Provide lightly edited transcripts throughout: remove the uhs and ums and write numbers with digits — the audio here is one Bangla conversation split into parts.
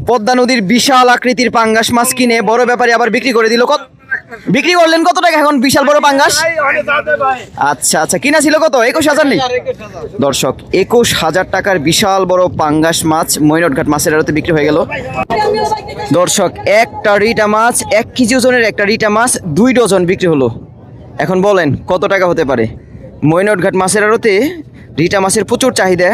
পদ্মা নদীর বিশাল আকৃতির পাঙ্গাস মাছ কিনে বড় ব্যাপারী আবার বিক্রি করে দিল। কত বিক্রি করলেন কত টাকা এখন বিশাল বড় পাঙ্গাস? আচ্ছা আচ্ছা, কিনা ছিল কত? 21,000 নেই দর্শক, 21,000 টাকার বিশাল বড় পাঙ্গাস মাছ মৈনটঘাট মাছের আড়তে বিক্রি হয়ে গেল। দর্শক, একটা রিটা মাছ 1 কেজি ওজনের একটা রিটা মাছ 2 ডজন বিক্রি হলো। এখন বলেন কত টাকা হতে পারে? মৈনটঘাট মাছের আড়তে রিটা মাছের প্রচুর চাহিদা।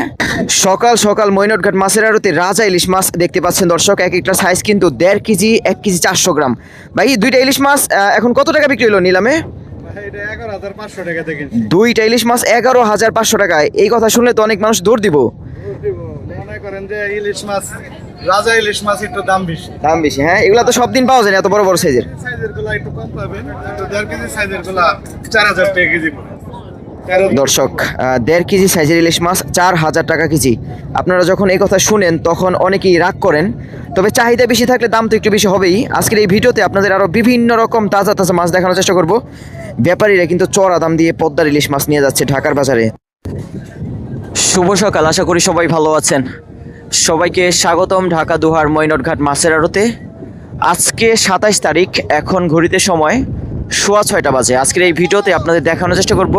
সকাল সকাল মৈনটঘাট মাছের আড়তে রাজা ইলিশ মাছ দেখতে পাচ্ছেন দর্শক, এক একটা সাইজ কিন্তু 1.5 কেজি 1 কেজি 400 গ্রাম। ভাই দুইটা ইলিশ মাছ এখন কত টাকা বিক্রি হলো নিলামে? 2টা ইলিশ মাছ 11,500 টাকায়। এই কথা শুনলে তো অনেক মানুষ দৌড় দিব। মনে করেন যে ইলিশ মাছ, রাজা ইলিশ মাছ একটু দাম বেশি। হ্যাঁ, এগুলা তো সব দিন পাওয়া যায় না এত বড় বড় সাইজের। সাইজের গুলো একটু কম পাবেন, 1.5 কেজি সাইজের গুলা 4,000 টাকা কেজি পড়ে। দর্শক, 1.5 কেজি সাইজের ইলিশ মাছ 4,000 টাকা কেজি। আপনারা যখন এই কথা শুনেন তখন অনেকেই রাগ করেন, তবে চাহিদা বেশি থাকলে দাম তো একটু বেশি হবেই। আজকের এই ভিডিওতে আপনাদের আরও বিভিন্ন রকম তাজা তাজা মাছ দেখানোর চেষ্টা করব। ব্যাপারীরা কিন্তু চড়া দাম দিয়ে পদ্মার ইলিশ মাছ নিয়ে যাচ্ছে ঢাকার বাজারে। শুভ সকাল, আশা করি সবাই ভালো আছেন। সবাইকে স্বাগতম ঢাকা দুহার মৈনটঘাট মাছের আড়তে। আজকে 27 তারিখ, এখন ঘড়িতে সময় 6:15 বাজে। আজকের এই ভিডিওতে আপনাদের দেখানোর চেষ্টা করব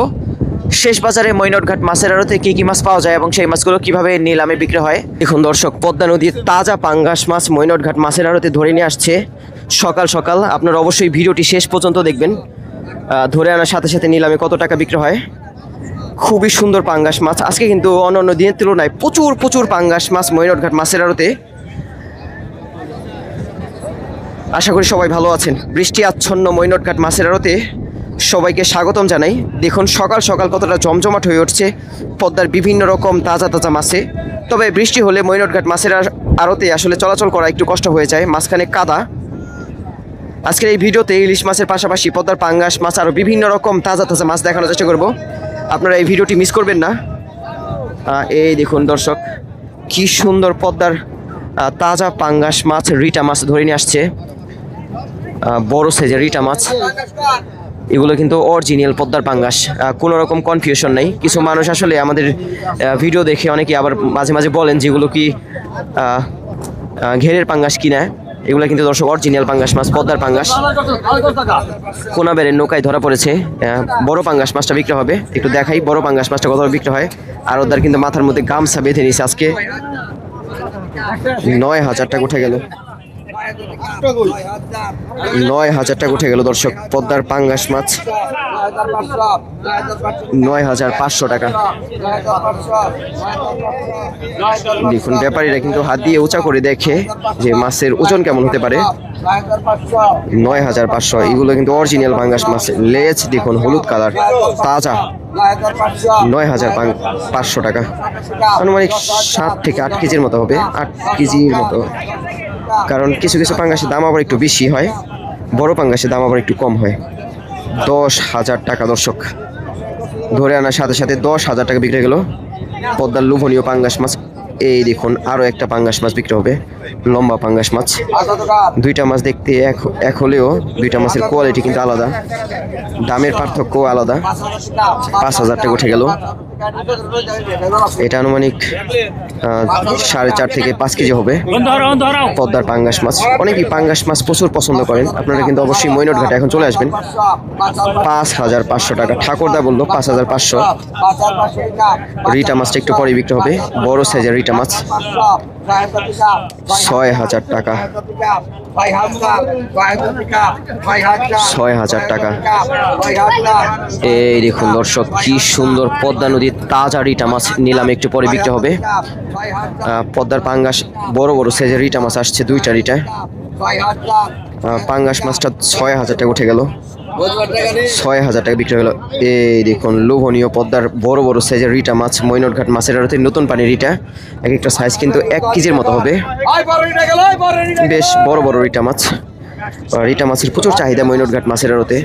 শেষ বাজারে মৈনটঘাট মাছের আড়তে কী কী মাছ পাওয়া যায় এবং সেই মাছগুলো কীভাবে নিলামে বিক্রি হয়। দেখুন দর্শক, পদ্মা নদীর তাজা পাঙ্গাস মাছ মৈনটঘাট মাছের আড়তে ধরে নিয়ে আসছে সকাল সকাল। আপনারা অবশ্যই ভিডিওটি শেষ পর্যন্ত দেখবেন। ধরে আনার সাথে সাথে নিলামে কত টাকা বিক্রি হয়। খুবই সুন্দর পাঙ্গাস মাছ। আজকে কিন্তু অন্যান্য দিনের তুলনায় প্রচুর প্রচুর পাঙ্গাস মাছ মৈনটঘাট মাছের আড়তে। আশা করি সবাই ভালো আছেন। বৃষ্টি আচ্ছন্ন মৈনটঘাট মাছের আড়তে সবাইকে স্বাগতম জানাই। দেখুন সকাল সকাল কতটা জমজমাট হয়ে উঠছে পদ্মার বিভিন্ন রকম তাজা তাজা মাছে। তবে বৃষ্টি হলে মৈনটঘাট মাছের আড়তে আসলে চলাচল করা একটু কষ্ট হয়ে যায়, মাঝখানে কাদা। আজকের এই ভিডিওতে ইলিশ মাছের পাশাপাশি পদ্মার পাঙ্গাস মাছ আরও বিভিন্ন রকম তাজা তাজা মাছ দেখানোর চেষ্টা করব। আপনারা এই ভিডিওটি মিস করবেন না। এই দেখুন দর্শক, কি সুন্দর পদ্মার তাজা পাঙ্গাস মাছ রিটা মাছ ধরে নিয়ে আসছে। বড় সাইজের রিটা মাছ, এগুলো কিন্তু অরিজিনাল পদ্মার পাঙ্গাস, কোনো রকম কনফিউশন নেই। কিছু মানুষ আসলে আমাদের ভিডিও দেখে অনেকে আবার মাঝে মাঝে বলেন যেগুলো কি ঘেরের পাঙ্গাস কিনা। এগুলো কিন্তু দর্শক অরিজিনাল পাঙ্গাস মাছ, পদ্মার পাঙ্গাস। কোনাবেড়ের নৌকায় ধরা পড়েছে। বড় পাঙ্গাস মাছটা বিক্রি হবে, একটু দেখাই বড় পাঙ্গাস মাছটা কত বিক্রি হয়। আর ওদের কিন্তু মাথার মধ্যে গামছা বেঁধে নিয়েছে। আজকে 9,000 টাকা উঠে গেল। 9,000 টাকা উঠে গেল দর্শক, পদ্মার পাঙ্গাস মাছ 9,500 টাকা। দেখুন ব্যাপারীরা কিন্তু হাত দিয়ে উঁচা করে দেখে যে মাছের ওজন কেমন হতে পারে। 9,500। এগুলো কিন্তু অরিজিনাল পাঙ্গাস মাছ। লেজ দেখুন হলুদ কালার, তাজা। 9,500 টাকা। আনুমানিক 7 থেকে 8 কেজির মতো হবে, 8 কেজির মতো। কারণ কিছু কিছু পাঙ্গাসের দাম আবার একটু বেশি হয়, বড় পাঙ্গাসের দাম আবার একটু কম হয়। 10,000 টাকা দর্শক, ধরে আনার সাথে সাথে 10,000 টাকা বিক্রি গেল পদ্মার লোভনীয় পাঙ্গাস মাছ। এই দেখুন আরও একটা পাঙ্গাস মাছ বিক্রি হবে, লম্বা পাঙ্গাস মাছ। দুইটা মাছ দেখতে এক হলেও দুইটা মাছের কোয়ালিটি কিন্তু আলাদা, দামের পার্থক্য আলাদা। 5,000 টাকা উঠে গেল। এটা আনুমানিক 4.5 থেকে 5 কেজি হবে পদ্মার পাঙ্গাস মাছ। অনেকেই পাঙ্গাস মাছ প্রচুর পছন্দ করেন। আপনারা কিন্তু অবশ্যই মৈনটঘাটে এখন চলে আসবেন। 5,500 টাকা। ঠাকুরদা বললো 5,500। রিটা মাছটা একটু পরে বিক্রি হবে, বড় সাইজের রিটা মাছ 6,000 টাকা। 6,000 টাকা। এই দেখুন দর্শক, কি সুন্দর পদ্মা নদীর তাজা রিটা মাছ নিলামে একটু পরে বিক্রি হবে। পদ্মার পাঙ্গাস বড় বড় সাইজের রিটা মাছ আসছে, 2টা রিটা। পাঙ্গাস মাছটা 6,000 টাকা উঠে গেল। 6,000 টাকা বিক্রি হলো। এই দেখুন লোভনীয় পদ্মার বড় বড় সাইজের রিটা মাছ মৈনটঘাট মাছের আড়তে নতুন পানি রিটা। এক একটা সাইজ কিন্তু 1 কেজির মতো হবে। বেশ বড় বড় রিটা মাছ। রিটা মাছের প্রচুর চাহিদা মৈনটঘাট মাছের আড়তে।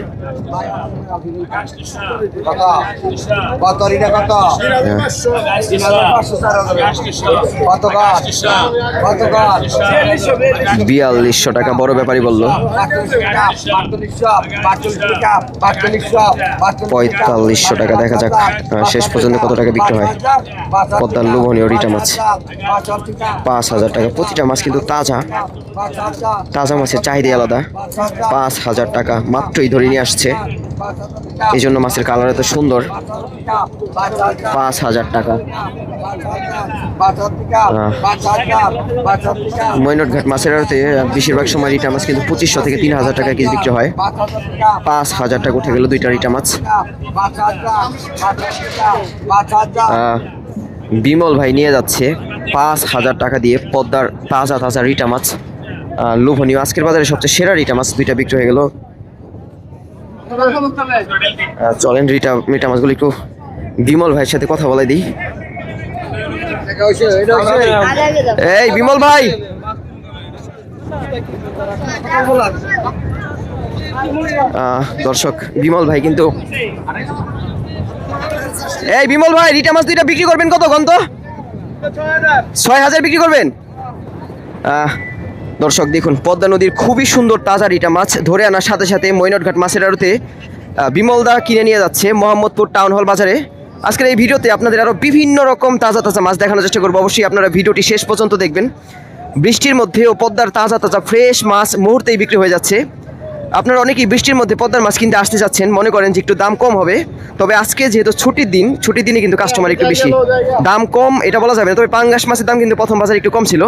কত রিটা কত? কত গাছ? কত গাছ? 4200 টাকা বড় ব্যাপারী বললো। 4500 টাকা, দেখা যাক শেষ পর্যন্ত কত টাকা বিক্রি হয়। পদ্মার লোভনীয় রিটা মাছ 5000 টাকা প্রতিটা মাছ, কিন্তু তাজা তাজা মাছের চাহিদা আলাদা। 5000 টাকা মাত্রই ধরে নিয়ে আসছে, এই জন্য মাছের কালার এত সুন্দর। 5000 টাকা। মৈনটঘাট মাছের আড়তে বেশিরভাগ সময় রিটা মাছ কিন্তু 2500 থেকে 3000 টাকা কেজি বিক্রি হয়। 5000 টাকা উঠে গেল দুইটা রিটা মাছ। বিমল ভাই নিয়ে যাচ্ছে 5000 টাকা দিয়ে পদ্মার তাজা তাজা রিটা মাছ, লোভনীয়। আজকের বাজারে সবচেয়ে সেরা রিটা মাছ দুইটা বিক্রি হয়ে গেল। চলেন রিটা মাছগুলো একটু বিমল ভাইয়ের সাথে কথা বলে দিই। এই বিমল ভাই, দর্শক বিমল ভাই কিন্তু, এই বিমল ভাই রিটা মাছ দুইটা বিক্রি করবেন কত গন্ত? 6000 বিক্রি করবেন। দর্শক দেখুন, পদ্মা নদীর খুবই সুন্দর তাজা রিটা মাছ ধরে আনার সাথে সাথে মৈনটঘাট মাছের আড়তে বিমলদা কিনে নিয়ে যাচ্ছে মোহাম্মদপুর টাউন হল বাজারে। আজকের এই ভিডিওতে আপনাদের আরও বিভিন্ন রকম তাজা তাজা মাছ দেখানোর চেষ্টা করবো। অবশ্যই আপনারা ভিডিওটি শেষ পর্যন্ত দেখবেন। বৃষ্টির মধ্যেও পদ্মার তাজা তাজা ফ্রেশ মাছ মুহূর্তেই বিক্রি হয়ে যাচ্ছে। আপনারা অনেকেই বৃষ্টির মধ্যে পদ্মার মাছ কিনতে আসতে যাচ্ছেন, মনে করেন যে একটু দাম কম হবে। তবে আজকে যেহেতু ছুটির দিনে কিন্তু কাস্টমার একটু বেশি, দাম কম এটা বলা যাবে না। তবে পাঙ্গাস মাছের দাম কিন্তু প্রথম বাজারে একটু কম ছিল।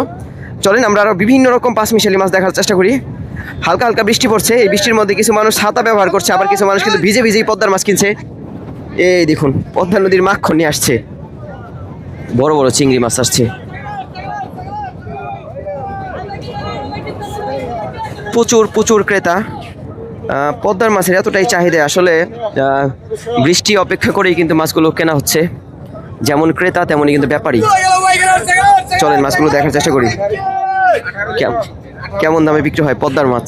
চলেন আমরা আরও বিভিন্ন রকম পাঁচমিশালি মাছ দেখার চেষ্টা করি। হালকা হালকা বৃষ্টি পড়ছে, এই বৃষ্টির মধ্যে কিছু মানুষ ছাতা ব্যবহার করছে, আবার কিছু মানুষ কিন্তু ভিজে ভিজেই পদ্মার মাছ কিনছে। এই দেখুন, পদ্মা নদীর মাখন নিয়ে আসছে, বড় বড় চিংড়ি মাছ আসছে। প্রচুর প্রচুর ক্রেতা। পদ্মার মাছের এতটাই চাহিদা, আসলে বৃষ্টি অপেক্ষা করেই কিন্তু মাছগুলো কেনা হচ্ছে। যেমন ক্রেতা তেমনই কিন্তু ব্যাপারী। চলেন মাছগুলো দেখার চেষ্টা করি কেমন দামে বিক্রি হয় পদ্মার মাছ।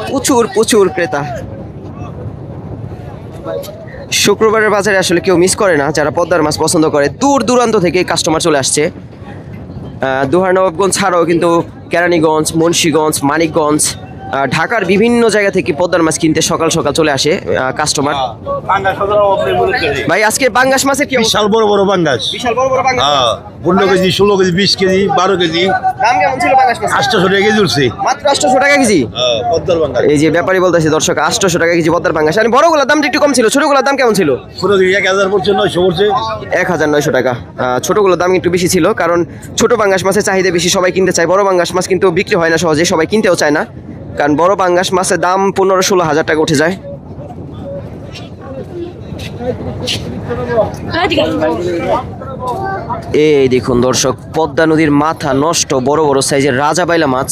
প্রচুর প্রচুর ক্রেতা। শুক্রবারের বাজারে আসলে কেউ মিস করে না, যারা পদ্মার মাছ পছন্দ করে। দূর দূরান্ত থেকে কাস্টমার চলে আসছে। দোহার-নবাবগঞ্জ ছাড়াও কিন্তু কেরানীগঞ্জ, মুন্সিগঞ্জ, মানিকগঞ্জ, ঢাকার বিভিন্ন জায়গা থেকে পদ্মার মাছ কিনতে সকাল সকাল চলে আসে কাস্টমার। ভাই আজকে পাঙ্গাস মাছের কি বিশাল বড় বড় পাঙ্গাস, বিশাল বড় বড় পাঙ্গাস, 15 কেজি, 16 কেজি, 20 কেজি, 12 কেজি। দাম কেমন ছিল পাঙ্গাস মাছ? 800 টাকা কেজি উঠছে মাত্র 800 টাকা কেজি। পদ্মার পাঙ্গাস। এই যে ব্যাপারী বলতেছে দর্শক, 800 টাকা কেজি পদ্মার পাঙ্গাস। আর বড়গুলোর দামটা একটু কম ছিল, ছোটগুলোর দাম কেমন ছিল? 1000 পড়ছে, 900 পড়ছে, 1900 টাকা। ছোটগুলোর দাম একটু বেশি ছিল, কারণ ছোট পাঙ্গাস মাছের চাহিদা বেশি, সবাই কিনতে চায়। বড় পাঙ্গাস মাছ কিন্তু বিক্রি হয় না সহজে, সবাই কিনতেও চায় না, কারণ বড় পাঙ্গাস মাছের দাম 15-16 হাজার টাকা উঠে যায়। এই দেখুন দর্শক, পদ্মা নদীর মাথা নষ্ট বড় বড় সাইজের রাজা বাইলা মাছ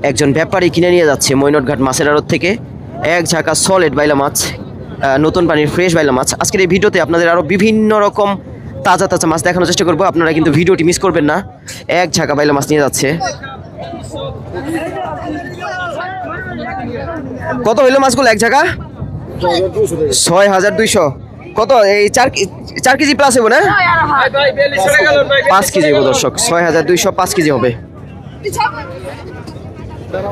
একজন ব্যাপারী কিনে নিয়ে যাচ্ছে মৈনটঘাট মাছের আড়ত থেকে। এক ঝাঁকা সলিড বাইলা মাছ, নতুন পানির ফ্রেশ বাইলা মাছ। আজকের এই ভিডিওতে আপনাদের আরও বিভিন্ন রকম তাজা তাজা মাছ দেখানোর চেষ্টা করবো, আপনারা কিন্তু ভিডিওটি মিস করবেন না। এক ঝাঁকা বাইলা মাছ নিয়ে যাচ্ছে। কত হইলো মাছগুলো এক জায়গা? 6200। কত এই 4 কেজি প্লাস হবে না? 5 কেজি হবে দর্শক। 6200 5 কেজি হবে।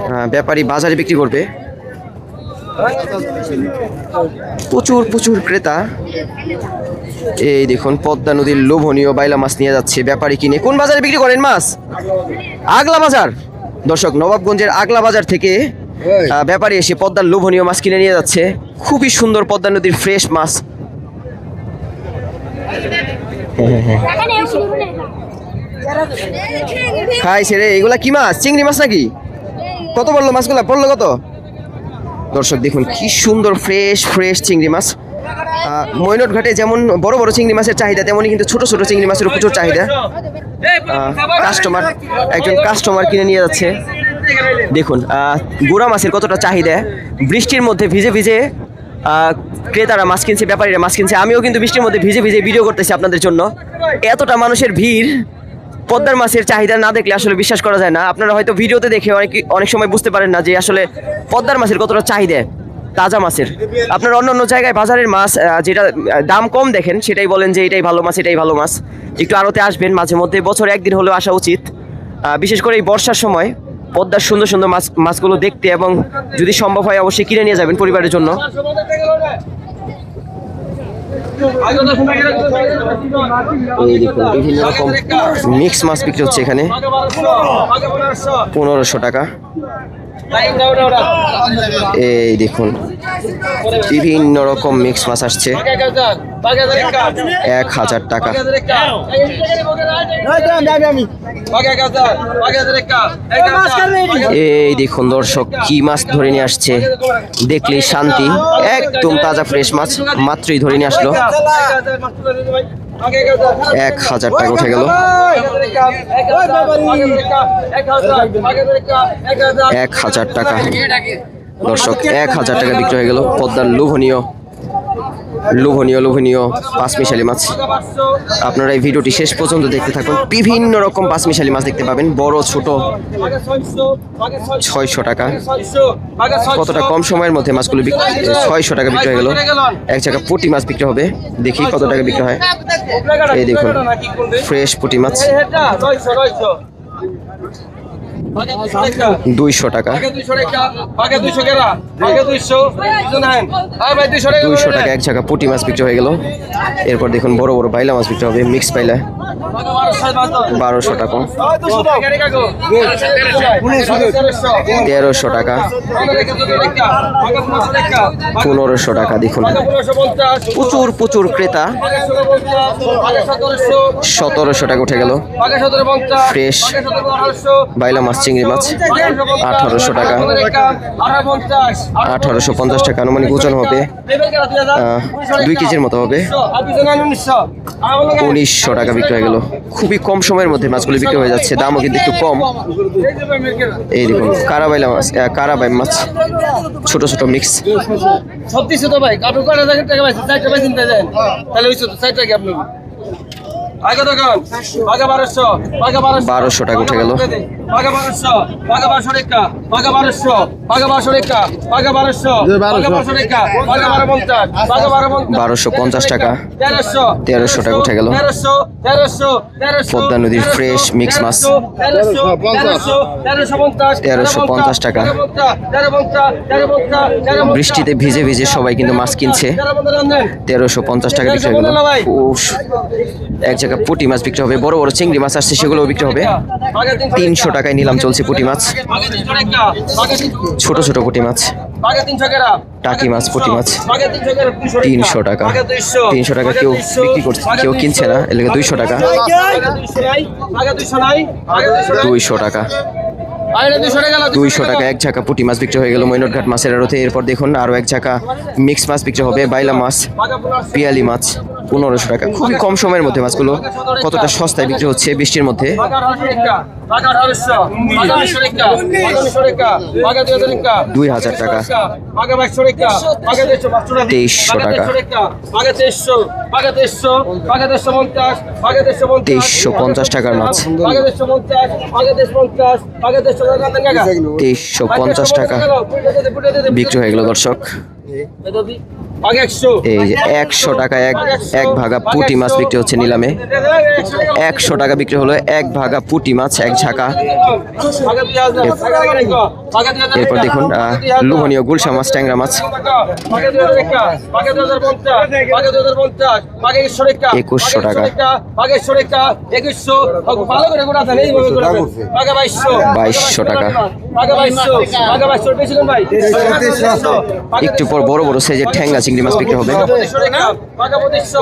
হ্যাঁ, ব্যাপারী বাজারে বিক্রি করবে। প্রচুর প্রচুর ক্রেতা। এই দেখুন, পদ্মা নদীর লোভনীয় বাইলা মাছ নিয়ে যাচ্ছে ব্যাপারী কিনে। কোন বাজারে বিক্রি করেন মাছ? আগলা বাজার। দর্শক, নবাবগঞ্জের আগলা বাজার থেকে ব্যাপারী এসে পদ্মার লোভনীয় মাছ কিনে নিয়ে যাচ্ছে। খুবই সুন্দর পদ্মা নদীর ফ্রেশ মাছ। খাইছে রে, এগুলা কি মাছ? চিংড়ি মাছ নাকি? কত বললো মাছগুলা? পড়লো কত? দর্শক দেখুন, কি সুন্দর ফ্রেশ ফ্রেশ চিংড়ি মাছ। মৈনটঘাটে যেমন বড় বড় চিংড়ি মাছের চাহিদা, তেমনই কিন্তু ছোট ছোট চিংড়ি মাছের প্রচুর চাহিদা। একজন কাস্টমার কিনে নিয়ে যাচ্ছে। দেখুন গুড়া মাছের কতটা চাহিদা। বৃষ্টির মধ্যে ভিজে ভিজে ক্রেতারা মাছ কিনছে, ব্যাপারীরা মাছ কিনছে। আমিও কিন্তু বৃষ্টির মধ্যে ভিজে ভিজে ভিডিও করতেছি আপনাদের জন্য। এতটা মানুষের ভিড়, পদ্মার মাছের চাহিদা না দেখলে আসলে বিশ্বাস করা যায় না। আপনারা হয়তো ভিডিওতে দেখে অনেক সময় বুঝতে পারেন না যে আসলে পদ্মার মাছের কতটা চাহিদা তাজা মাছের। আপনারা অন্য অন্য জায়গায় বাজারের মাছ যেটা দাম কম দেখেন সেটাই বলেন যে এটাই ভালো মাছ, এটাই ভালো মাছ। একটু আড়তে আসবেন মাঝে মধ্যে, বছরে একদিন হলেও আসা উচিত। বিশেষ করে এই বর্ষার সময় পদ্মার সুন্দর সুন্দর মাছগুলো দেখতে, এবং যদি সম্ভব হয় অবশ্যই কিনে নিয়ে যাবেন পরিবারের জন্য। এই দেখুন বিভিন্ন রকম মিক্স মাছ বিক্রি হচ্ছে এখানে, 1500 টাকা। এই দেখুন বিভিন্ন রকম মিক্স মাছ আসছে, 1000 টাকা। এই দেখুন দর্শক কি মাছ ধরে নিয়ে আসছে, দেখলেই শান্তি। একদম তাজা ফ্রেশ মাছ, মাত্রই ধরে নিয়ে আসলো। 1000 টাকা উঠে গেল। 1000 টাকা দর্শক, 1000 টাকা বিক্রি হয়ে গেল পদ্মার লোভনীয় পাঁচমিশালি মাছ। আপনারা এই ভিডিওটি শেষ পর্যন্ত দেখতে থাকুন, বিভিন্ন রকম পাঁচমিশালি মাছ দেখতে পাবেন, বড় ছোট। 600 টাকা, কতটা কম সময়ের মধ্যে মাছগুলো 600 টাকা বিক্রি হয়ে গেল। এক জায়গায় পুঁটি মাছ বিক্রি হবে, দেখি কত টাকা বিক্রি হয়। এই দেখুন ফ্রেশ পুঁটি মাছ 200 টাকা। 200 টাকা এক জায়গা পুঁটি মাছ বিক্রি হয়ে গেল। এরপর দেখুন বড় বড় বাইলা মাছ বিক্রি হবে, মিক্স বাইলা 1200 টাকা। 1300 টাকা, 1500 টাকা। দেখুন প্রচুর ক্রেতা। 1700 টাকা উঠে গেল ফ্রেশ বাইলা মাছ, চিংড়ি মাছ 1800 টাকা। 1850 টাকা আনুমানিক ওজন হবে 2 কেজির মতো হবে। 1900 টাকা বিক্রি হয়ে গেল। খুবই কম সময়ের মধ্যে মাছগুলো বিক্রি হয়ে যাচ্ছে, দামও কিন্তু একটু কম। এই দেখুন কারাবাইলা মাছ, কারাবাই মাছ ছোট ছোট মিক্স। 1200 টাকা উঠে গেল। 1250 টাকা। 1300 টাকা উঠে গেল। পদ্মা নদীর ফ্রেশ মিক্স মাছ 1350 টাকা। বৃষ্টিতে ভিজে ভিজে সবাই কিন্তু মাছ কিনছে, 1350 টাকা বিক্রি হয়ে গেল। এক জায়গায় পুঁটি মাছ বিক্রি হবে, বড় বড় চিংড়ি মাছ আসছে সেগুলোও বিক্রি হবে। 300 টাকায় নিলাম চলছে পুঁটি মাছ, ছোট ছোট পুঁটি মাছ, টাকি মাছ, পুঁটি মাছ 300 টাকা। 300 টাকা কেউ বিক্রি করছে, কেউ কিনছে না, এর লাগে 200 টাকা। 200 টাকা, 200 টাকা এক ঝাঁকা পুঁটি মাছ বিক্রি হয়ে গেল মৈনটঘাট মাছের আড়তে। এরপর দেখুন আরো এক ঝাঁকা মিক্স মাছ বিক্রি হবে, বাইলা মাছ, পিয়ালি মাছ 1500 টাকা। খুবই কম সময়ের মধ্যে মাছগুলো কতটা সস্তায় বিক্রি হচ্ছে বৃষ্টির মধ্যে। 2000 টাকা। 2300 টাকা। 2350 টাকার মাছ, 2350 টাকা বিক্রি হয়ে গেল দর্শক। এই যে 100 টাকা এক ভাগা পুঁটি মাছ বিক্রি হচ্ছে নিলামে। 100 টাকা বিক্রি হলো এক ভাগা পুঁটি মাছ, এক ঝাঁকা। এরপর দেখুন লোভনীয় গুলশা মাছ, ট্যাংরা মাছ 2100 টাকা। 2200 টাকা। একটু পর বড় বড় সাইজের ঠ্যাংরা চিংড়ি মাছ বিক্রি হবে,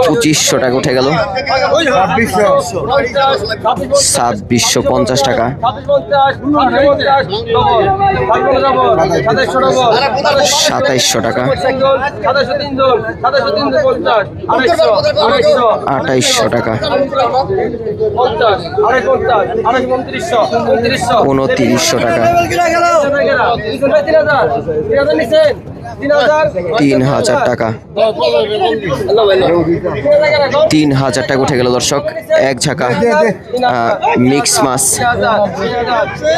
2500 টাকা উঠে গেল। 2650 টাকা। 2700 টাকা। 2800 টাকা। 2900 টাকা। 3000 টাকা। টাকা, 3000 টাকা উঠে গেল দর্শক। এক ঝাঁকা মিক্স মাছ,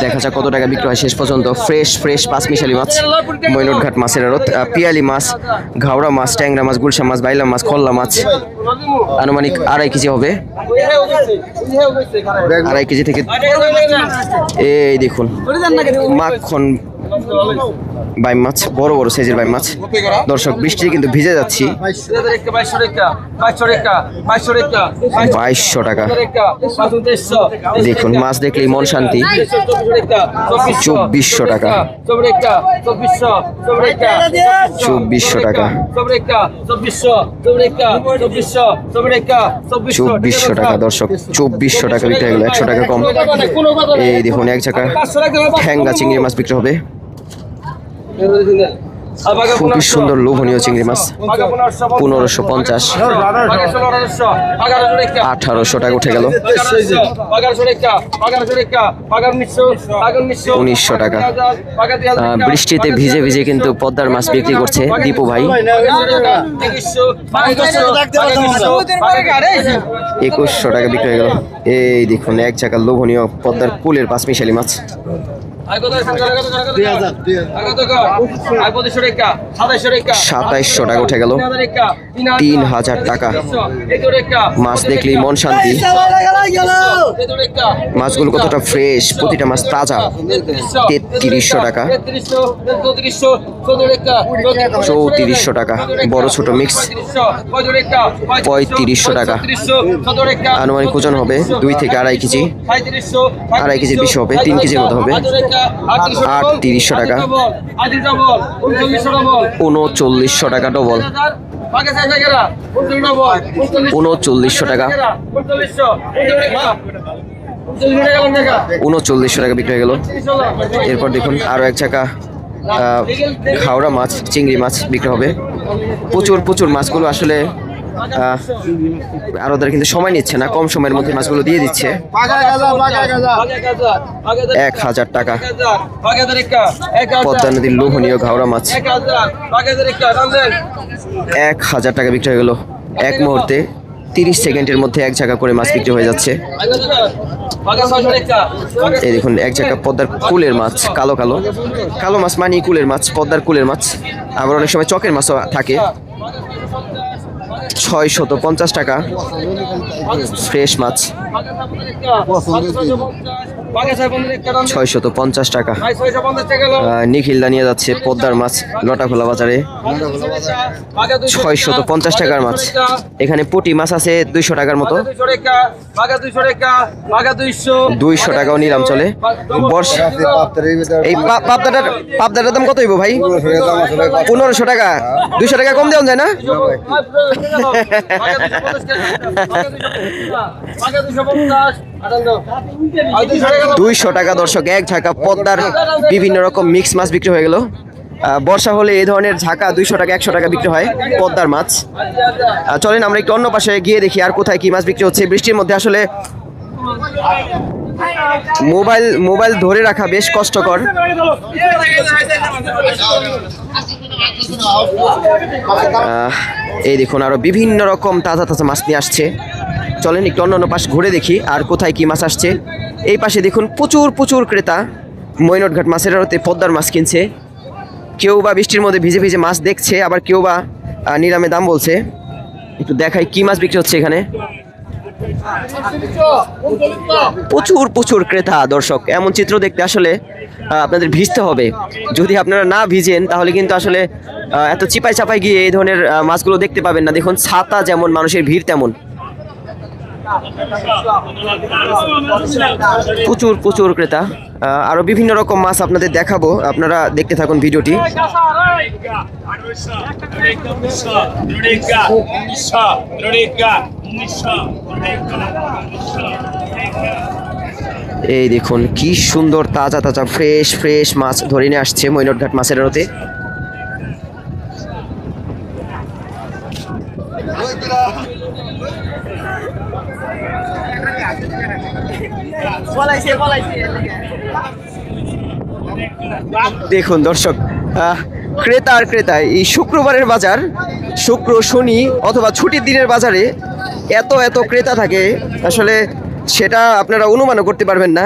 দেখা যাক কত টাকা বিক্রি হয় শেষ পর্যন্ত। ফ্রেশ পাঁচমিশালি মাছ, মৈনটঘাট মাছের আড়ত। পিয়ালি মাছ, ঘাওড়া মাছ, ট্যাংরা মাছ, গুলশা মাছ, বাইলা মাছ, খল্লা মাছ, আনুমানিক 2.5 কেজি হবে। 2.5 কেজি থেকে এই দেখুন মাখন বাইম মাছ, বড় বড় সাইজের বাইম মাছ। দর্শক বৃষ্টি কিন্তু ভিজে যাচ্ছি। 2200 টাকা। দেখুন মাছ দেখলেই মন শান্তি। 2400 টাকা, 2400 টাকা, 2400 টাকা দর্শক। 2400 টাকা বিক্রি হয়ে গেল, 100 টাকা কম। এই দেখুন এক ঝাঁকা ঠ্যাঙ্গা চিংড়ি মাছ বিক্রি হবে। খুবই সুন্দর লোভনীয় চিংড়ি মাছ, 1550, 1800 টাকা উঠে গেল। 1900 টাকা। বৃষ্টিতে ভিজে ভিজে কিন্তু পদ্মার মাছ বিক্রি করছে দীপু ভাই। 2100 টাকা বিক্রি হয়ে গেল। এই দেখুন এক ঝাঁকা লোভনীয় পদ্মার কুলের পাঁচমিশালি মাছ। 2700 টাকা উঠে গেল। 3000 টাকা। মাছ দেখলেই মন শান্তি। মাছগুলো কতটা ফ্রেশ, প্রতিটা মাছ তাজা। 3300 টাকা, 3400 টাকা, বড় ছোট মিক্স 3500 টাকা। আনুমানিক ওজন হবে 2 থেকে 2.5 কেজি, 2.5 কেজির বেশি হবে, 3 কেজির মতো হবে। 3800 টাকা, 3900 টাকা ডবল, 3900 টাকা, 3900 টাকা বিক্রি হয়ে গেল। এরপর দেখুন আরো এক ঝাঁকা ঘাওড়া মাছ, চিংড়ি মাছ বিক্রি হবে। প্রচুর মাছগুলো আসলে আরোদের কিন্তু সময় নিচ্ছে না, কম সময়ের মধ্যে মাছগুলো দিয়ে দিচ্ছে। 1000 টাকা, পদ্মা নদীর লোভনীয় ঘাওড়া মাছ 1000 টাকা বিক্রি হয়ে গেল। এক মুহূর্তে 30 সেকেন্ডের মধ্যে এক জায়গা করে মাছ বিক্রি হয়ে যাচ্ছে। এই দেখুন এক জায়গা পদ্মার কুলের মাছ, কালো মাছ মানে কুলের মাছ, পদ্মার কুলের মাছ। আবার অনেক সময় চকের মাছও থাকে। 650 টাকা ফ্রেশ মাছ, 650 টাকা। নিখিলদা নিয়ে যাচ্ছে পদ্মার মাছ লটাখোলা বাজারে, 650 টাকার মাছ। এখানে পুঁটি মাছ আছে 200 টাকার মতো, 200 টাকাও নিলাম চলে। এই পাবদাটার দাম কত হইব ভাই? 1500 টাকা। 200 টাকা কম দেওয়া যায় না? 200 টাকা দর্শক। এক ঝাঁকা পদ্মার বিভিন্ন রকম মিক্স মাছ বিক্রি হয়ে গেল। বর্ষা হলে এই ধরনের ঝাঁকা 200 টাকা 100 টাকা বিক্রি হয় পদ্মার মাছ। চলেন আমরা একটু অন্য পাশে গিয়ে দেখি আর কোথায় কি মাছ বিক্রি হচ্ছে। বৃষ্টির মধ্যে আসলে মোবাইল ধরে রাখা বেশ কষ্টকর। এই দেখুন আরো বিভিন্ন রকম তাজা মাছ নিয়ে আসছে। চলেন একটু অন্য পাশ ঘুরে দেখি আর কোথায় কি মাছ আসছে। এই পাশে দেখুন প্রচুর ক্রেতা মৈনটঘাট মাছের আড়তে পদ্মার মাছ কিনছে। কেউ বা বৃষ্টির মধ্যে ভিজে ভিজে মাছ দেখছে, আবার কেউ বা নিলামে দাম বলছে। একটু দেখাই কি মাছ বিক্রি হচ্ছে এখানে। প্রচুর ক্রেতা দর্শক। এমন চিত্র দেখতে আসলে আপনাদের ভিজতে হবে। যদি আপনারা না ভিজেন তাহলে কিন্তু আসলে এত চিপাই চাপাই গিয়ে এই ধরনের মাছগুলো দেখতে পাবেন না। দেখুন ছাতা যেমন, মানুষের ভিড় তেমন। প্রচুর ক্রেতা। আরো বিভিন্ন রকম মাছ আপনাদের দেখাবো, আপনারা দেখতে থাকুন ভিডিওটি। এই দেখুন কি সুন্দর তাজা ফ্রেশ মাছ ধরে নিয়ে আসছে মৈনটঘাট মাছের আড়তে। দেখুন দর্শক ক্রেতা আর ক্রেতা। এই শুক্রবারের বাজার, শুক্র শনি অথবা ছুটির দিনের বাজারে এত এত ক্রেতা থাকে, আসলে সেটা আপনারা অনুমানও করতে পারবেন না।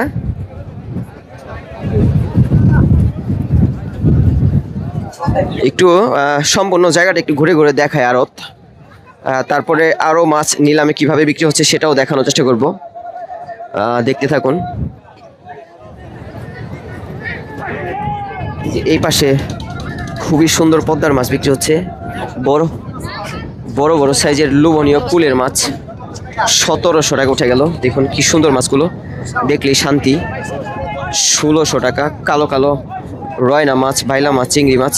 একটু সম্পূর্ণ জায়গাটা একটু ঘুরে ঘুরে দেখায় আড়ত, তারপরে আরও মাছ নিলামে কিভাবে বিক্রি হচ্ছে সেটাও দেখানোর চেষ্টা করব। দেখতে থাকুন। এই পাশে খুবই সুন্দর পদ্মার মাছ বিক্রি হচ্ছে, বড় বড় বড় সাইজের লোভনীয় কুলের মাছ 1700 টাকা উঠে গেল। দেখুন কি সুন্দর মাছগুলো, দেখলেই শান্তি। 1600 টাকা কালো কালো রয়না মাছ, বাইলা মাছ, চিংড়ি মাছ।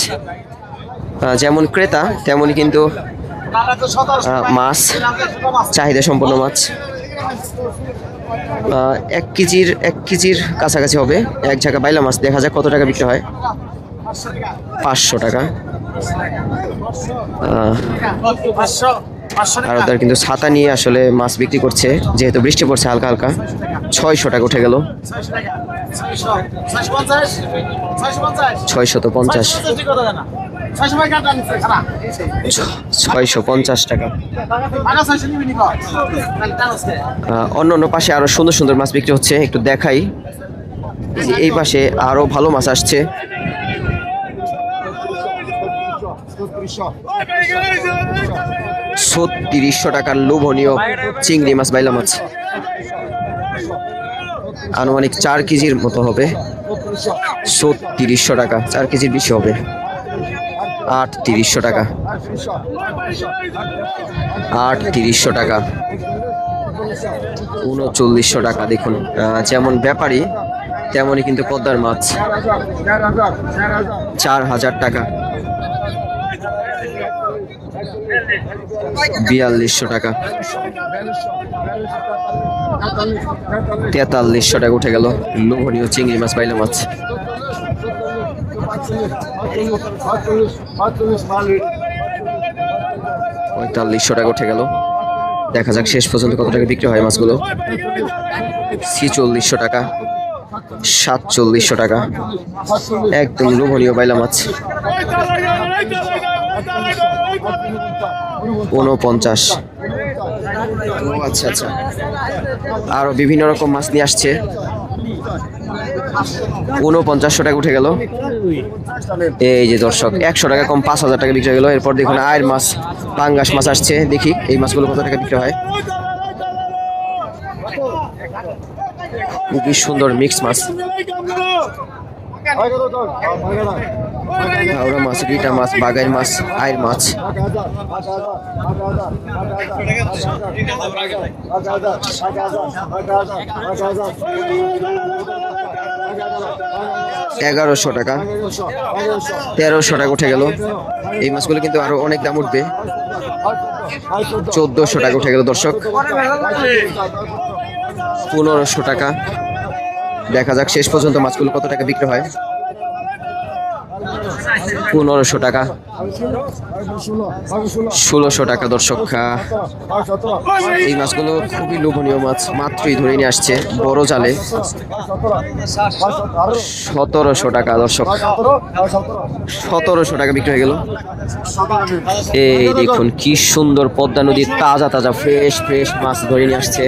যেমন ক্রেতা তেমনই কিন্তু মাছ, চাহিদা সম্পন্ন মাছ। 1 কেজির কাছাকাছি হবে এক ঝাঁকা বাইলা মাছ। দেখা যাক কত টাকা বিক্রি হয়। 500 টাকা। আর ওদের কিন্তু ছাতা নিয়ে আসলে মাছ বিক্রি করছে, যেহেতু বৃষ্টি পড়ছে হালকা হালকা। 600 টাকা উঠে গেল। 650। 650 টাকা। অন্য অন্য পাশে আরো সুন্দর সুন্দর মাছ বিক্রি হচ্ছে, একটু দেখাই। এই পাশে আরো ভালো মাছ আসছে। 3600 টাকার লোভনীয় চিংড়ি মাছ, বাইলা মাছ। আনুমানিক 4 কেজির মতো হবে। 3600 টাকা, 4 কেজির বেশি হবে। 3800 টাকা। 3800 টাকা। 3900 টাকা। দেখুন যেমন ব্যাপারী তেমনই কিন্তু পদ্মার মাছ। 4000 টাকা। 4200 টাকা। 4300 টাকা উঠে গেল লোভনীয় চিংড়ি মাছ, বাইলা মাছ। 4500 টাকা উঠে গেল। দেখা যাক শেষ পর্যন্ত কত টাকা বিক্রি হয় মাছগুলো। 4600 টাকা। 4700 টাকা। একদম লোভনীয় বাইলা মাছ। 49। আচ্ছা আচ্ছা, আরো বিভিন্ন রকম মাছ নিয়ে আসছে। 4900 টাকা উঠে গেল। এই যে দর্শক, 100 টাকা কম 5000 টাকা বিক্রি হয়ে গেল। এরপর দেখুন আয়ের মাছ, পাঙ্গাস মাছ আসছে। দেখি এই মাছগুলো কত টাকা বিক্রি হয়। খুবই সুন্দর মিক্স মাছ। হাওড়া মাছ, রিটা মাছ, বাগাইর মাছ, আয়ের মাছ। 1100 টাকা। 1300 টাকা উঠে গেল। এই মাছগুলো কিন্তু আরো অনেক দাম উঠবে। 1400 টাকা উঠে গেল দর্শক। 1500 টাকা। দেখা যাক শেষ পর্যন্ত মাছগুলো কত টাকা বিক্রি হয়। 1500 টাকা। 1600 টাকা দর্শক। এই মাছগুলো খুবই লোভনীয় মাছ, মাত্রই ধরে নিয়ে আসছে বড় জালে। 1700 টাকা দর্শক। 1700 টাকা বিক্রি হয়ে গেল। এই দেখুন কি সুন্দর পদ্মা নদীর তাজা তাজা ফ্রেশ ফ্রেশ মাছ ধরে নিয়ে আসছে।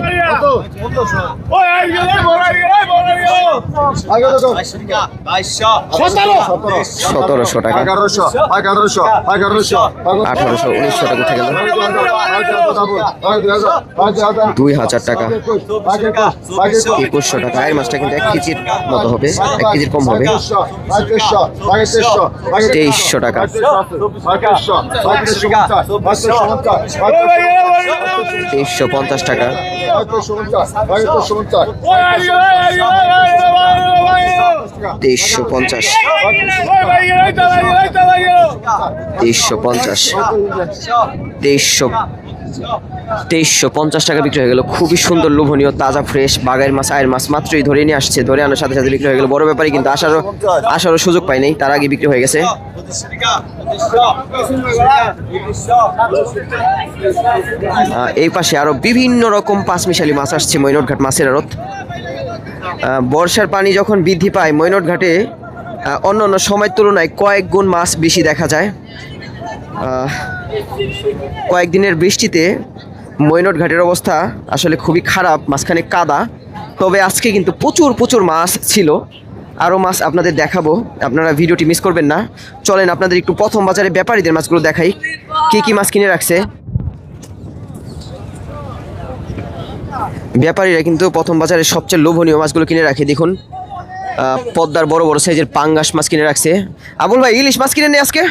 1700 টাকা। 1800, 1900 টাকা উঠে গেল। 2000 টাকা। 2100 টাকা। এই মাছটা কিন্তু 1 কেজির মতো হবে, 1 কেজির কম হবে। 2300 টাকা। 2350 টাকা। 2350। 2350। 2350 টাকা বিক্রি হয়ে গেল। খুবই সুন্দর লোভনীয় তাজা ফ্রেশ বাগাইর মাছ, আয়ের মাছ মাত্রই ধরে নিয়ে আসছে। ধরে আনার সাথে সাথে বিক্রি হয়ে গেল। বড় ব্যাপারী কিন্তু আসারও সুযোগ পাই নাই, তার আগে বিক্রি হয়ে গেছে। এই পাশে আরো বিভিন্ন রকম পাঁচমিশালি মাছ আসছে মৈনট ঘাট মাছের আড়ত। বর্ষার পানি যখন বৃদ্ধি পায় মৈনট ঘাটে অন্য অন্য সময়ের তুলনায় কয়েক গুণ মাছ বেশি দেখা যায়। কয়েকদিনের বৃষ্টিতে মৈনট ঘাটের অবস্থা আসলে খুবই খারাপ, মাঝখানে কাদা। তবে আজকে কিন্তু প্রচুর প্রচুর মাছ ছিল। আরও মাছ আপনাদের দেখাবো, আপনারা ভিডিওটি মিস করবেন না। চলেন আপনাদের একটু প্রথম বাজারে ব্যাপারীদের মাছগুলো দেখাই, কি কি মাছ কিনে রাখছে। ব্যাপারীরা কিন্তু প্রথম বাজারে সবচেয়ে লোভনীয় মাছগুলো কিনে রাখে। দেখুন পদ্মার বড় বড় সাইজের পাঙ্গাস মাছ কিনে রাখছে। আবুল ভাই ইলিশ মাছ কিনে নেই আজকে?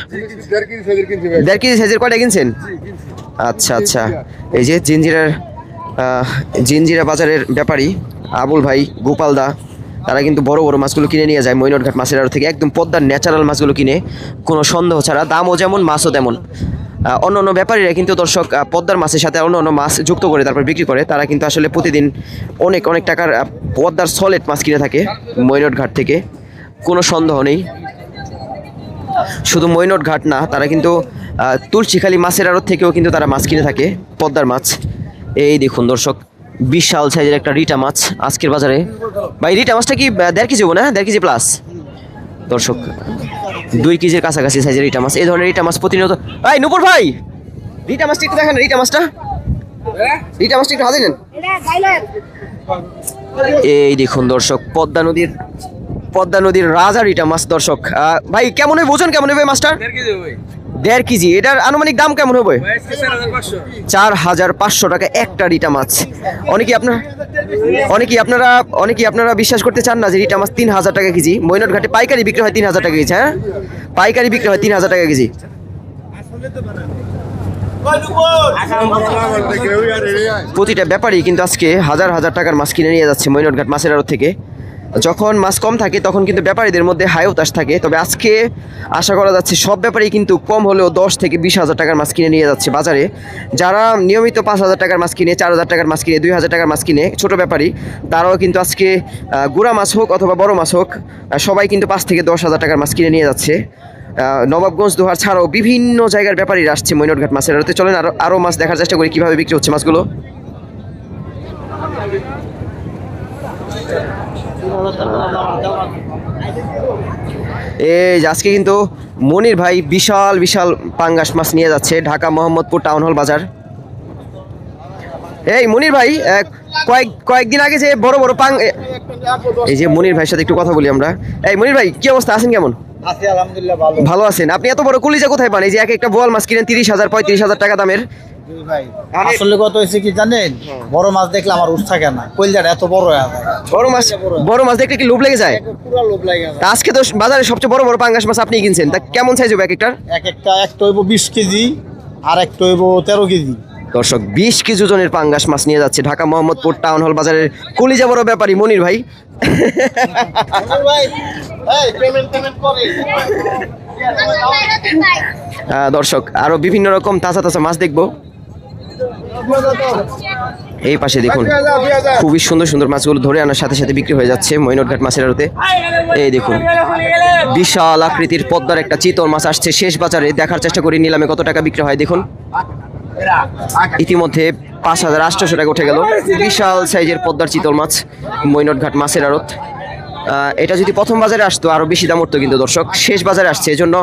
1.5 কেজি সাইজের কয়টা কিনছেন? আচ্ছা আচ্ছা, এই যে জিঞ্জিরা বাজারের ব্যাপারী আবুল ভাই, গোপালদা, তারা কিন্তু বড় বড় মাছগুলো কিনে নিয়ে যায় মৈনট ঘাট মাছের আড়ত থেকে। একদম পদ্মার ন্যাচারাল মাছগুলো কিনে, কোনো সন্দেহ ছাড়া। দামও যেমন, মাছও তেমন। অন্য অন্য ব্যাপারীরা কিন্তু দর্শক পদ্মার মাছের সাথে অন্য অন্য মাছ যুক্ত করে তারপর বিক্রি করে। তারা কিন্তু আসলে প্রতিদিন অনেক অনেক টাকার পদ্মার সলিড মাছ কিনে থাকে মৈনট ঘাট থেকে, কোনো সন্দেহ নেই। শুধু মৈনট ঘাট না, তারা কিন্তু তুলসীখালী মাছের আড়ত থেকেও কিন্তু তারা মাছ কিনে থাকে, পদ্মার মাছ। এই দেখুন দর্শক, বিশাল সাইজের একটা রিটা মাছ আজকের বাজারে। ভাই রিটা মাছটা কি 1.5 কেজি হবো না? 1.5 কেজি প্লাস দর্শক, 2 কেজির কাছাকাছি সাইজের রিটা মাছ। এই ধরনের রিটা মাছ প্রতিনিয়ত। ভাই নুপুর ভাই, রিটা মাছটা একটু দেখেন, রিটা মাছটা একটু হাতে নেন। এই দেখুন দর্শক, পদ্মা নদীর রাজা রিটা মাছ দর্শক। ভাই কেমন হবে ওজন, কেমন হবে মাছটার? 1.5 কেজি। এটার আনুমানিক দাম কেমন হবে? 4,500 টাকা একটা রিটা মাছ। অনেকেই আপনারা বিশ্বাস করতে চান না যে রিটা মাছ 3,000 টাকা কেজি। মৈনট ঘাটে পাইকারি বিক্রি হয় 3,000 টাকা কেজি। হ্যাঁ, পাইকারি বিক্রি হয় 3,000 টাকা কেজি। প্রতিটা ব্যাপারী কিন্তু আজকে হাজার হাজার টাকার মাছ কিনে নিয়ে যাচ্ছে মৈনট ঘাট মাছের আড়ত থেকে। যখন মাছ কম থাকে তখন কিন্তু ব্যাপারীদের মধ্যে হাই উতাস থাকে। তবে আজকে আশা করা যাচ্ছে সব ব্যাপারী কিন্তু কম হলেও 10 থেকে 20,000 টাকার মাছ কিনে নিয়ে যাচ্ছে বাজারে। যারা নিয়মিত 5,000 টাকার মাছ কিনে, 4,000 টাকার মাছ কিনে, 2,000 টাকার মাছ কিনে, ছোট ব্যাপারী, তারাও কিন্তু আজকে গুড়া মাছ হোক অথবা বড় মাছ হোক, সবাই কিন্তু 5 থেকে 10,000 টাকার মাছ কিনে নিয়ে যাচ্ছে। নবাবগঞ্জ, দোহার ছাড়াও বিভিন্ন জায়গার ব্যাপারীরা আসছে মৈনট ঘাট মাছের আড়তে। চলেন আরও মাছ দেখার চেষ্টা করি কীভাবে বিক্রি হচ্ছে মাছগুলো। এই আজকে কিন্তু মনির ভাই বিশাল বিশাল পাঙ্গাস মাছ নিয়ে যাচ্ছে ঢাকা মোহাম্মদপুর টাউন হল বাজার। এই মনির ভাই, কয়েকদিন আগে যে বড় বড় এই যে মনির ভাইয়ের সাথে একটু কথা বলি আমরা। এই মনির ভাই, কি অবস্থা, আছেন কেমন? আছি আলহামদুলিল্লাহ, ভালো আছেন? আপনি এত বড় কলিজা কোথায় পান? এই যে একটা বোয়াল মাছ কিনেন 30,000 35,000 টাকা দামের। আসলে কত হয়েছে কি জানেন, বড় মাছ দেখলে আমার উৎসাহ কেন, কইলজাটা এত বড় হয়ে যায়। বড় মাছ দেখলে কি লোভ লেগে যায়? পুরো লোভ লাগে। তা আজকে তো বাজারে সবচেয়ে বড় বড় পাঙ্গাস মাছ আপনি কিনছেন, তা কেমন সাইজ হবে একটা? একটা হইব 20 কেজি আর একটা হইব 13 কেজি। দর্শক, 20 কেজি ওজনের পাঙ্গাস মাছ নিয়ে যাচ্ছে ঢাকা মোহাম্মদপুর টাউন হল বাজারের কলিজা বড় ব্যাপারী মনির ভাই। দর্শক, আরো বিভিন্ন রকম তাজা তাজা মাছ দেখবো। এই পাশে দেখুন, খুবই সুন্দর সুন্দর মাছগুলো ধরে আনার সাথে সাথে বিক্রি হয়ে যাচ্ছে মৈনট ঘাট মাছের আড়তে। এই দেখুন, বিশাল আকৃতির পদ্মার একটা চিতল মাছ আসছে শেষ বাজারে। দেখার চেষ্টা করি নিলামে কত টাকা বিক্রি হয়। দেখুন, ইতিমধ্যে 5,800 টাকা উঠে গেল। বিশাল সাইজের পদ্মার চিতল মাছ মৈনট ঘাট মাছের আড়ত। এটা যদি প্রথম বাজারে আসতো আরো বেশি দাম উঠতো, কিন্তু দর্শক শেষ বাজারে আসছে, এজন্য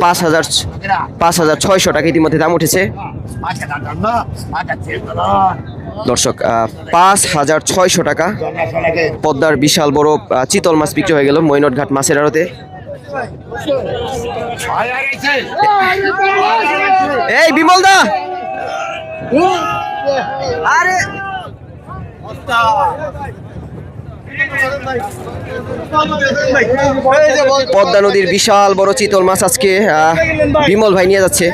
5,600 টাকা ইতিমধ্যে দাম উঠেছে। দর্শক, 5,600 টাকা পদ্মার বিশাল বড় চিতল মাছ বিক্রি হয়ে গেল মৈনট ঘাট মাছের আড়তে। এই বিমল দা, আরে পদ্মা নদীর বিশাল বড় চিতল মাছ আজকে বিমল ভাই নিয়ে যাচ্ছে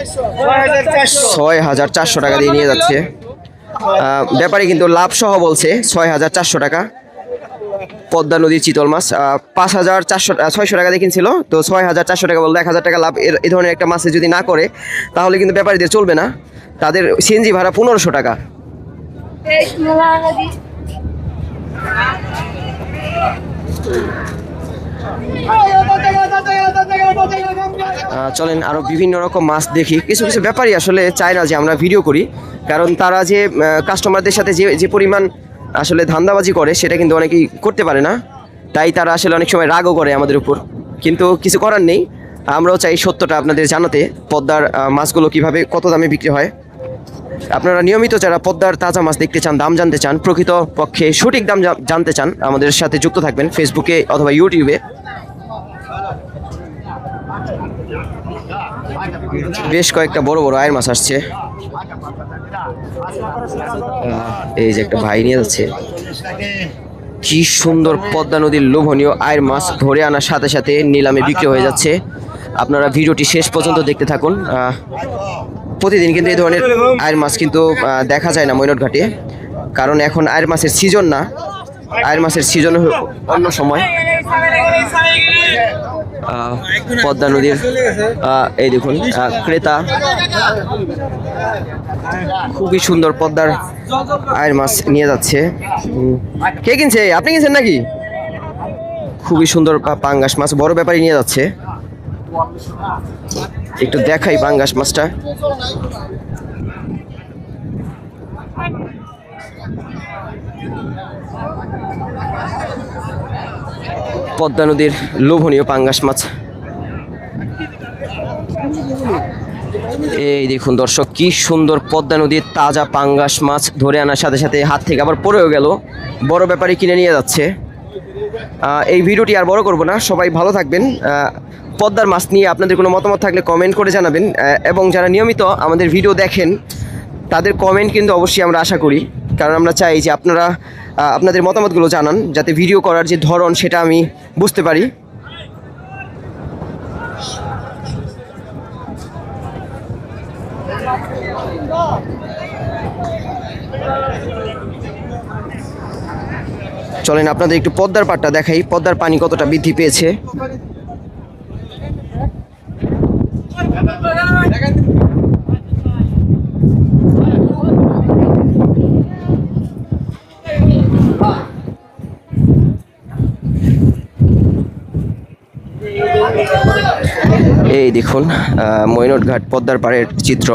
6,400 টাকা দিয়ে নিয়ে যাচ্ছে। ব্যাপারী কিন্তু লাভ সহ বলছে 6,400 টাকা। পদ্মা নদীর চিতল মাছ 5,600 টাকা দিয়ে কিনছিল, তো 6,400 টাকা বললো, 1,000 টাকা লাভ। এই ধরনের একটা মাছে যদি না করে তাহলে কিন্তু ব্যাপারীদের চলবে না, তাদের সিএনজি ভাড়া 1,500 টাকা। চলেন আরো বিভিন্ন রকম মাছ দেখি। কিছু কিছু ব্যাপারী আসলে চায় না যে আমরা ভিডিও করি, কারণ তারা যে কাস্টমারদের সাথে যে পরিমাণ আসলে ধান্দাবাজি করে সেটা কিন্তু অনেকেই করতে পারে না। তাই তারা আসলে অনেক সময় রাগও করে আমাদের উপর, কিন্তু কিছু করার নেই। আমরাও চাই সত্যটা আপনাদের জানাতে, পদ্মার মাছগুলো কিভাবে কত দামে বিক্রি হয়। আপনারা নিয়মিত যারা পদ্মার তাজা মাছ দেখতে চান, দাম জানতে চান, প্রকৃত পক্ষে সঠিক দাম জানতে চান, আমাদের সাথে যুক্ত থাকবেন ফেসবুকে অথবা ইউটিউবে। বেশ কয়েকটা বড় বড় আয়ের মাছ আসছে। এই যে একটা ভাই নিয়ে যাচ্ছে, কি সুন্দর পদ্মা নদীর লোভনীয় আয়ের মাছ ধরে আনার সাথে সাথে নিলামে বিক্রি হয়ে যাচ্ছে। আপনারা ভিডিওটি শেষ পর্যন্ত দেখতে থাকুন। প্রতিদিন কিন্তু এই ধরনের আয়ের মাছ কিন্তু দেখা যায় না মৈনট ঘাটে, কারণ এখন আয়ের মাছের সিজন না, আয়ের মাছের সিজন অন্য সময়। পদ্মা নদীর এই দেখুন ক্রেতা খুবই সুন্দর পদ্মার আয়ের মাছ নিয়ে যাচ্ছে। কে কিনছে? আপনি কিনছেন নাকি? খুবই সুন্দর পাঙ্গাস মাছ বড় ব্যাপারী নিয়ে যাচ্ছে। একটু দেখাই পাঙ্গাস মাছটা। পদ্মা নদীর লোভনীয় পাঙ্গাস মাছ। এই দেখুন দর্শক, কি সুন্দর পদ্মা নদীর তাজা পাঙ্গাস মাছ ধরে আনার সাথে সাথে হাত থেকে আবার পড়েও গেল, বড় ব্যাপারী কিনে নিয়ে যাচ্ছে। এই ভিডিওটি আর বড় করব না, সবাই ভালো থাকবেন। পদ্মার মাছ নিয়ে আপনাদের কোনো মতামত থাকলে কমেন্ট করে জানাবেন, এবং যারা নিয়মিত আমাদের ভিডিও দেখেন তাদের কমেন্ট কিন্তু অবশ্যই আমরা আশা করি, কারণ আমরা চাই যে আপনারা আপনাদের মতামতগুলো জানান, যাতে ভিডিও করার যে ধরন সেটা আমি বুঝতে পারি। চলেন আপনাদের একটু পদ্মার পাড়টা দেখাই, পদ্মার পানি কতটা বৃদ্ধি পেয়েছে। এই দেখুন মৈনট ঘাট পদ্মার পাড়ের চিত্র।